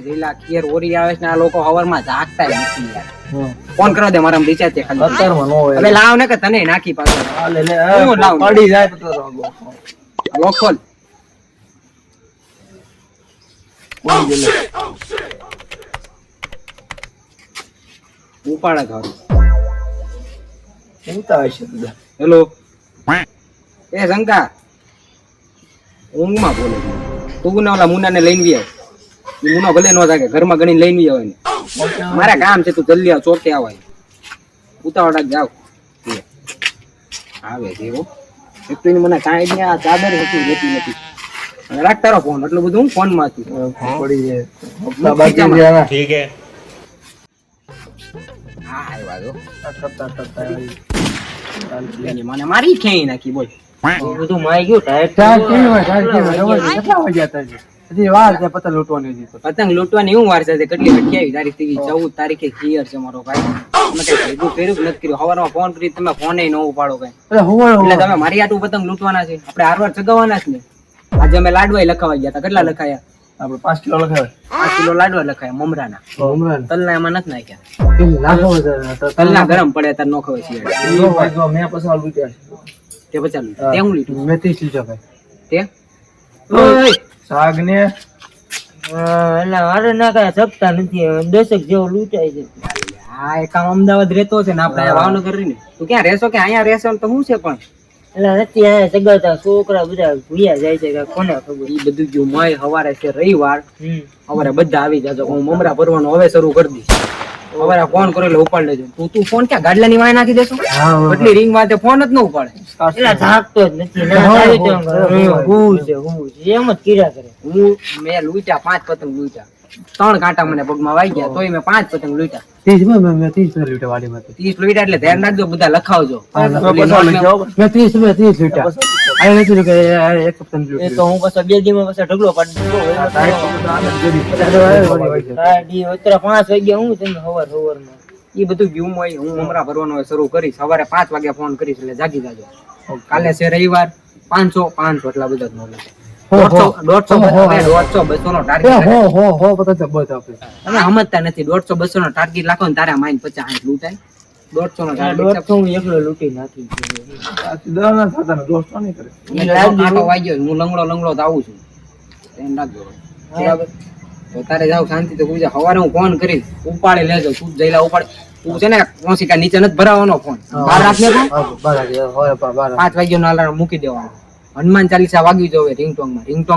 લીલા ખીર ઓરી આવે છે ને આ લોકો હવારમાં જાગતા નથી યાર. ફોન કરવા દે મારા રિચાર્જ છે ખાલી. અત્યારમાં નો હોય. હવે લાવ ને કે તને નાખી પાછો. હાલે લે હું લાવું? પડી જાય તો લોકલ કોઈ ગેલે ઉપાડા ઘર. ઉતા હશે બધા. હેલો એ શંકા ઊંઘમાં બોલે છે. તું ને ઓલા મુન્નાને લઈને વી આવ. ઈ મુન્નો ભલે નો જાગે ઘરમાં ગણીને લઈને વી આવે ને. મારા કામ છે તું જલ્દી આવ ચોકે આવ. ઉતાવળા જાવ આવે છે એવો એક તો મને કાંઈ નહીં આ ચાદર હતી રહેતી નથી. રાખ તારો ફોન એટલું બધું હું ફોન માં છું પડી જાય હપ્તા બાકી છે આના. ठीक है હા આવ્યા જો કરતા કરતા એની મને મારી ખેઈ નાખી બોલ બધું માઈ ગયું ટાયર ચાર કેવી હોય કેટલા વાગ્યા હતા હજી વાર છે પતંગ લૂંટવાની હજી તો. પતંગ લૂંટવાની હું વાર છે કેટલી 28 તારીખ થી 14 તારીખે ક્લિયર છે મારો ભાઈ. તમે કઈ ભેગું કર્યું કે નથી કર્યું સવારમાં ફોન કરી તમે ફોને ન ઉપાડો કઈ અરે હોવે એટલે તમે મારી આટું પતંગ લૂંટવાના છે આપણે હારવાર ચગાવવાના છે ને. આજે અમે લાડવા લખાવા ગયા હતા કેટલા લખાયા આપણે 5 કિલો લખાવે 5 કિલો લાડવા લખાયા મમરાના ઉમરાન તલના એમાં નથી નાખ્યા પેલી લાખો હતા તલના ગરમ પડે તાર નો ખવાય છે નો ભાઈ મેં પસાર લૂટ્યા તે બચાલું તે હું લીધું મેં 30 લીધા ભાઈ તે ઓય શાક ને એટલે મારે ના કઈ સપતા નથી 10 જેવો લૂંટાય છે. હા એક આમ અમદાવાદ રહેતો છે ને આપણે અહીંયા ભાવનગર રહી ને તું ક્યાં રહેશો કે અહીંયા રહેશો ને તો શું છે પણ એટલે નથી આયા સગાતા છોકરા બધા ભૂયા જાય છે કે કોને ખબર. ઈ બધું જો મય હવારે છે રવિવાર હવારે બધા આવી જાજો હું મમરા ભરવાનું હવે શરૂ કરી દઈશ. હવારે ફોન કરો એટલે ઉપાડ લેજો. તું ફોન ક્યાં ગાડલાની વાય નાખી દેશો એટલી રિંગ વાતે ફોન જ ન ઉપાડે. એટલે જાગતો જ નથી ના થાય તો હું છે એમ જ કીરા કરે. હું મેં લૂંટ્યા 5 પતંગ લૂંટ્યા 3 કાંટા મને પગમાં વાઈ ગયા તોય મેં 5 પતંગ લૂંટ્યા 30 મેં 30 લીધા વાડીમાંથી 30 લૂંટ્યા એટલે ધ્યાન રાખજો બધા લખાવજો. મેં 30 લીધા આ નથી કે એક પતંગ એ લૂટ્યો તો હું પછી 2 દિવસ પછી ઢગલો પાડી દીધો. અત્યારે 5 વાગ્યા હું તમે હવારમાં ઈ બધું ગયું હોય હું મમરા ભરવાનો શરૂ કરીશ સવારે 5 વાગે ફોન કરીશ એટલે જાગી જાજો. કાલે છે રવિવાર 500 એટલા બધા જ નો લે 150 200 નો ટાર્ગેટ હો પતંગ બસ આપણે તમે સમજતા નથી 150 200 નો ટાર્ગેટ લાખો ને તારા માઈન 50 લૂંટાય 150 નો ટાર્ગેટ 150 હું એકલો લૂંટી નાખી. દરના થતા દોસ્તો નહીં કરે આટો વાગ્યો હું લંગડો તો આવું છું ધ્યાન રાખજો બરાબર. તો તારે જાવ શાંતિ તો પૂજા સવારે હું ફોન કરીશ ઉપાડી લેજો તું જઈલા ઉપાડ તું છે ને કોસી કા નીચે નથી ભરાવાનો ફોન બહાર રાખને તું 5 વાગ્યો નો અલાર્મ મૂકી દેવાનો. હનુમાન ચાલીસા વાગવી જોવે રિંગટોંગ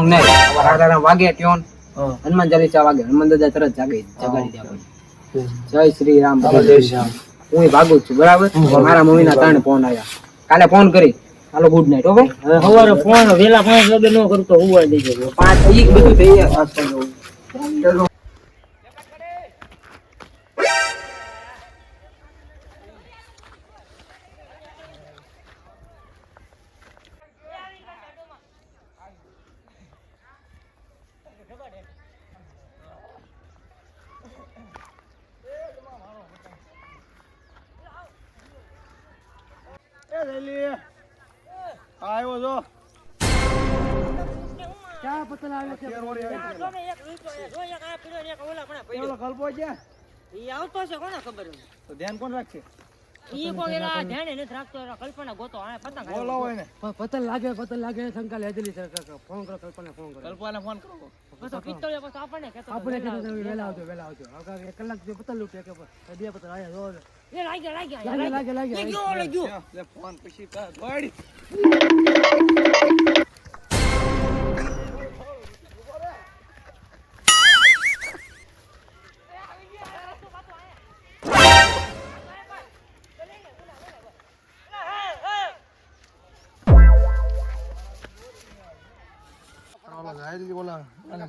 નહીં અલાર્મ વાગે ટ્યોન હનુમાન ચાલીસા વાગે હનુમાન દાદા તરત જગાડી દે આપણે. જય શ્રી રામ હું ભાગું છું બરાબર. મારા મમ્મી ના 3 ફોન આવ્યા કાલે ફોન કરી હાલો ગુડ નાઈટ ઓકે. હવે સવારે ફોન વેલા 5 વાગે ન કરતો હુવા દેજો 5 ઈ બધું થઈ જાય. આવ્યો જો ક્યાં પતલ આવે છે કલ્પો છે ઈ આવતો છે કોને ખબર તો ધ્યાન કોણ રાખશે ઈ કોઈ એલા ધ્યાને નથી રાખતો કલ્પના ગોતો આ પતંગ બોલો હોય ને પતંગ લાગે શંકા લેજેલી ફોન કરો કલ્પના ફોન કરો કલ્પોને ફોન કરો પછી પિત્તળિયા પછી આપણને કહેતો આપણે કીધું વેલા આવજો હવે 1 કલાક જે પતંગ લૂટે કે 2 પતંગ આયા જો એ લાગ્યા લાગે લે ફોન પછી કા દોડી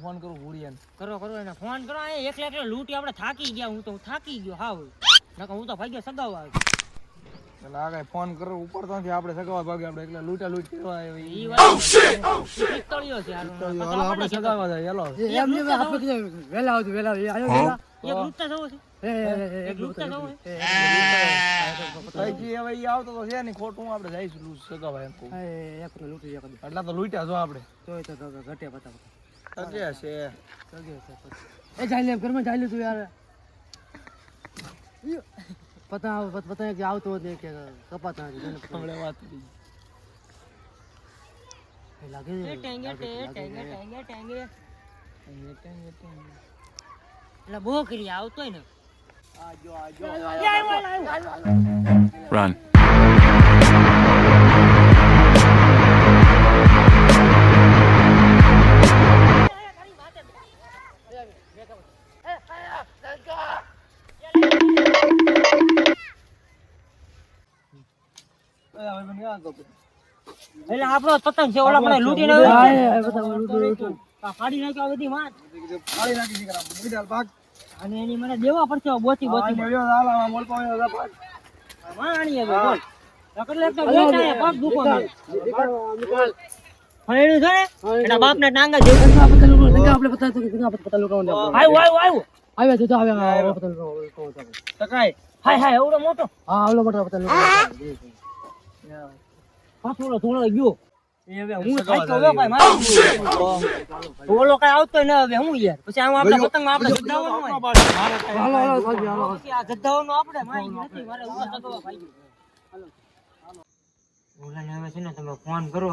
ફોન કરું ભૂરિયાને કરો એને ફોન કરો આ એકલા લૂંટી આપણે થાકી ગયા હું તો થાકી ગયો હાવ નકર હું તો ભાગ્યો સગાવા લાગે ફોન કરો ઉપર તો નથી આપણે સગાવા ભાગે આપણે એકલા લૂંટા લૂંટ કરવા આવે ઈ વાત પિત્તળિયો છે હાલો આપણે સગાવા જાય હાલો એમ ને આપણે કીધું વેલા આવજો આયો વેલા એક લૂંટતા જવો છે એક લૂંટતા જવો છે ભાઈ હવે ઈ આવતો તો છે ને ખોટું આપણે જઈશું સગાવા એમ કહું એક લૂટી એક એટલા તો લૂટ્યા જો આપણે તોય તો ઘટે પતા સગે છે એ જાય લે ઘરમાં જાય લે તું યાર પતા કે આવતો હોત ને કે કપાતા હમણે વાત કરી લાગે એ ટેંગે એટલે બહુ કરી આવતોય ને Run. એટલે આપણો પતંગ છે ઓલા આપણે લૂંટીને ફાડી નાખ્યો બધી વાત ખાલી નાખી દીકરા બીજા ભાગ અને એની મને દેવા પડશે બોચી બોચી મળ્યો હાલા મોલ પાયો ભાગ માણી હવે બોલ રકડલે તો બેઠા પગ દુખો મને ફળેલું છે ને એના બાપના ટાંગા જેવું આપણે પતા લોકો આવ્યો આવ્યા તો આવ્યા પતા લોકો ટકાય હાય એવડો મોટો હા આવલો મોટો પતા લોકો પાછો થોડો ગયો એ હવે હું થાય તો ભાઈ મારો ઓલો કઈ આવતો ન હવે હું યાર પછી આમ આપણે પતંગમાં આપણે જદ્દાવાનું હોય હાલો પછી આ જદ્દાવાનું આપણે મારી નથી મારે ઉભા થતો ભાઈ ઓલાને હવે છે ને તમે ફોન કરો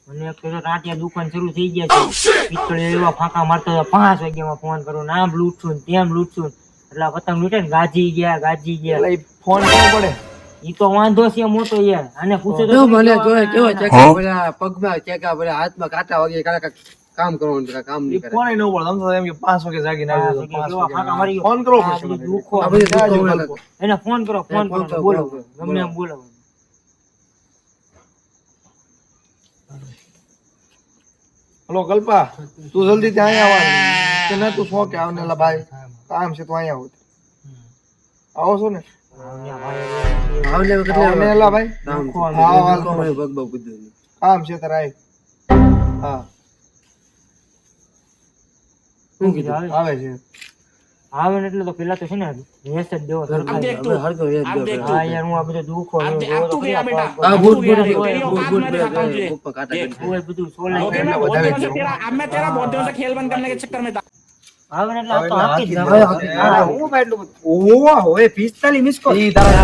અને એક તો રાટિયા દુકાન શરૂ થઈ ગયા છે પિત્તળે એવા ફાંકા મારતો 5 વાગ્યામાં ફોન કરો ને આમ લૂટશું ને તેમ લૂટશું એટલે પતંગ લૂટે ને ગાજી ગયા એટલે ફોન કરવો પડે ઈ તો વાંધો છે મોટો યાર આને પૂછો તો મને જોય કેવો ચેકા પેલા પગમાં ચેકા પેલા હાથમાં કાંટા વાગે કામ કરવાનું કામ નહીં કરે ફોન ન પડે આમ તો એમ કે 5 વાગે જાગીને આવી જજો 5 ફાંકા મારી વાગે ફોન કરવો પડશે દુખો આ બધું એને ફોન કરો બોલો ગમે એમ બોલો હલો કલ્પા તું જલ્દી ત્યાં આવવાનું કે ના તું શું કે આવને લા ભાઈ કામ છે તું અહીંયા આવો છો ને આવલે આવને લા ભાઈ હા બગ કીધું કામ છે તારા હા શું કીધું આવે છે આવે ને એટલે તો પેલા તો છે ને રેસ જ દેવો હરકો હા યાર હું આ બધું દુખો આ બૂટ ઉપર કાંટા ઓય બધું સોલાઈ એમને વધારે છે આવે ને એટલે આ તો હાકી જ હવે હું ભાઈ એટલું ઓવા હોય 45 મિસ કોલ ઈ તારા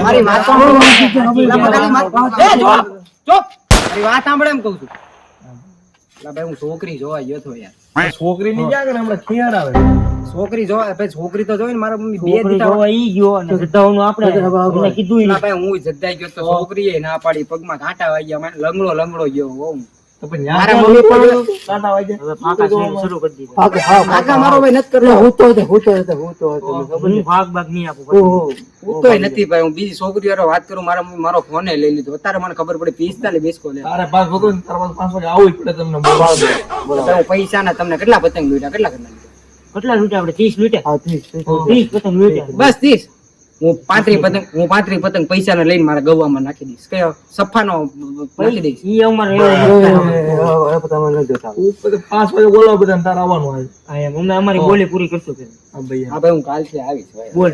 મારી વાત સાંભળો મારી વાત સાંભળે એમ કહું છું ભાઈ હું છોકરી જોવા ગયો તો યાર છોકરી ની ક્યાં કરે હમણાં ખિયાળ આવે છોકરી જોવા ભાઈ છોકરી તો જોઈને મારા મમ્મી બે છોકરી દીધા જોવા ઈ ગયો ને જદ્દાઓનું આપણે એને કીધું ઈ ના ભાઈ હું જદ્દાઈ ગયો તો છોકરીએ ના પાડી પગમાં કાંટા વાગ્યા મને લંગડો ગયો હોઉં તો પણ મારા ન્યા મમ્મી પણ કાંટા વાગે હવે ફાંકા શરૂ કરી દીધા કાકા મારો ભાઈ નથી કરતો હું તો હું ભાગ ભાગ નહીં આપું હું તોય નથી ભાઈ હું બીજી છોકરી હારે વાત કરું મારા મમ્મી મારો ફોન લઈ લીધો અત્યારે મને ખબર પડી 45 મિસ કોલ તારે પાસ હતો ને તારા પાસે 5 વાગે આવવું જ પડે તમને બોલાવો પૈસા ના તમને કેટલા પતંગ લૂટ્યા કેટલા કરી કેટલા લૂટ્યા આપણે 30 લૂટ્યા હા 30 પતંગ લૂટ્યા બસ 30 હું 35 પતંગ પૈસા ને લઈને મારા ગવામાં નાખી દઈશ કયો સફાનો નાખી દઈશ ઈ અમારે એવું ઉપર 5 વાગે બોલાવો બધા તારે આવવાનું હોય અમે અમારી બોલી પૂરી કરશું કે હા ભાઈ હા ભાઈ હું કાલથી આવીશ ભાઈ બોલ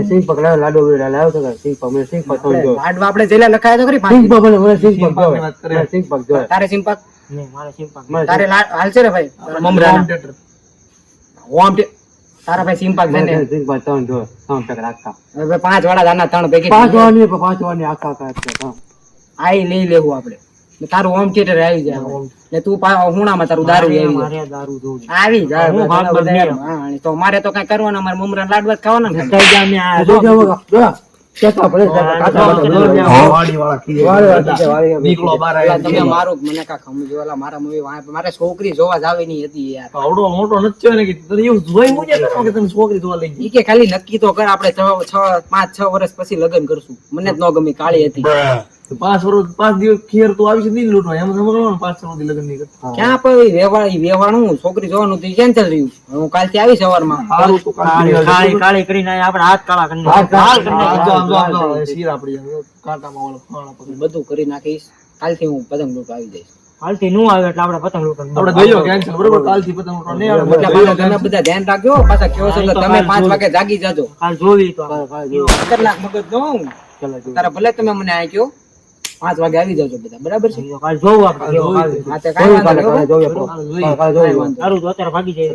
સિંહ પગ લાડો લાવ્યો તો સિંહ પગ લાડવા આપણે જેલા લખાયા તો ખરી સિંહ પાંચ પગ સિંહ પગ વાત કરે સિંહ પગ જો તારે સિંપક નહીં મારે સિમ્પલ તારે હાલ છે રે ભાઈ મમરાના ઓમ તારા ભાઈ સિંપક છે ને સિંહ પગ ત્રણ જો 3 ટક રાખતા હવે 5 વાળા દાના 3 ભેગી 5 વાની આખા આઈ લઈ લેવું આપણે તારું હોમ થિયેટર આવી જાય એટલે તું હુણામાં તારું દારૂ આવી જાય મારે દારૂ જોવું આવી જાય હું ભાગ ભાગ નહીં આપું. હા, તો મારે તો કઈ કરવાનું અમારે મમરા લાડવા જ ખાવાના ને કઈ જા મેં આ જો કેતા પડે વાડી વાળા ખીએ નીકળો બહાર પેલા આવી તમે મારું મને કાંક સમજો ઓલા મારા મમ્મી મારે છોકરી જોવા જ આવે નહીં હતી યાર આવડો મોટો નથી થયો ને કે તને એવું જોઈ મુજે કે તમે છોકરી જોવા લઈ ગઈ ઈ કે ખાલી નક્કી તો કર આપણે 5-6 વર્ષ પછી લગ્ન કરશું મને જ ન ગમી કાળી હતી 5 વર્ષ 5 દિવસ ખીર તો આવી છે નહીં લૂટવા એમ સમજવાનું 5 વર્ષથી લગ્ન નહીં કરતા ક્યાં પણ વેવાણું છોકરી જોવાનું તો કેન્સલ રહ્યું હું કાલથી આવી સવારમાં સારું તો કાળી કાળી કરીને આપણે હાથ કાળા કરી શીર આપડી કાંટામાં ઓલા ફાણા પકડી બધું કરી નાખીશ કાલથી હું પતંગ લૂંટવા આવી જઈશ હાલથી નું આવે એટલે આપણે પતંગ લૂંટવાનું આપણે ગયો કેન્સલ બરોબર કાલથી પતંગ ઉડાડવા નહીં આવે એટલે પાછા તમે બધા ધ્યાન રાખજો પાછા કયો છો તો તમે 5 વાગે જાગી જાજો કાલ જોવી તો કેટલાક મગજ નો તારા ભલે તમે મને આ કયો 5 વાગે આવી જાજો બધા, બરાબર છે? તો કાલે જોવું આપણે કેવો આવે. હા, તો કાંઈ વાંધો નહીં, કાલે જોઈએ આપણે. કાલે જોઈએ. કાલે જોઈએ. કાંઈ વાંધો સારું તો અત્યારે ભાગી જાય.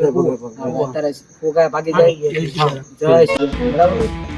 અત્યારે ફોગા ભાગી જાય. ભાગી જાય. જય શ્રી રામ, બરાબર?